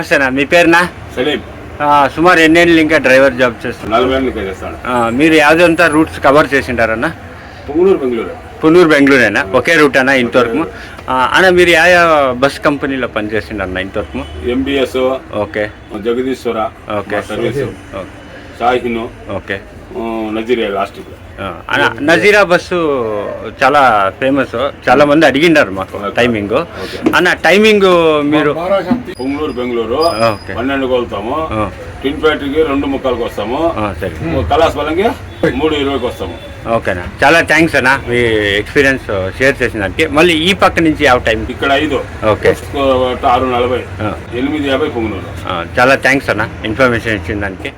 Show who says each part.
Speaker 1: నమస్తేనా, మీ పేరునా?
Speaker 2: సలీం.
Speaker 1: సుమారు ఎన్నేళ్ళు ఇంకా డ్రైవర్ జాబ్ చేస్తున్నారు?
Speaker 2: 40 ఏళ్ళకి చేస్తాను.
Speaker 1: మీరు యాదంతా రూట్స్ కవర్ చేసింటారన్నా?
Speaker 2: పుంగనూరు బెంగళూరు.
Speaker 1: పునూరు బెంగళూరేనా? ఒకే రూట్ అన్నా ఇంతవరకు? అన్న మీరు యా బస్ కంపెనీలో పనిచేసిండన్నా ఇంతవరకు?
Speaker 2: ఎంబీఎస్,
Speaker 1: ఓకే,
Speaker 2: జగదీశ్వర,
Speaker 1: ఓకే,
Speaker 2: సర్వీస్, షాహీను,
Speaker 1: ఓకే.
Speaker 2: నజీరియా లాస్ట్.
Speaker 1: అన్న నజీరా బస్సు చాలా ఫేమస్, చాలా మంది అడిగిండారు మాకు టైమింగ్. అన్న టైమింగ్ మీరు?
Speaker 2: పుంగనూరు బెంగళూరు 12 కోలుతాము, టిన్ ఫ్యాక్టరీకి 2:45 వస్తాము,
Speaker 1: సరే,
Speaker 2: కలాస్ బలంకి 3:20 వస్తాము.
Speaker 1: ఓకేనా, చాలా థ్యాంక్స్ అన్న మీ ఎక్స్పీరియన్స్ షేర్ చేసిన దానికి. మళ్ళీ ఈ పక్క నుంచి ಯಾವ టైం?
Speaker 2: ఇక్కడ 5,
Speaker 1: ఓకే,
Speaker 2: 6:40, 8:50 పుంగనూరు.
Speaker 1: చాలా థ్యాంక్స్ అన్న ఇన్ఫర్మేషన్ ఇచ్చిన దానికి.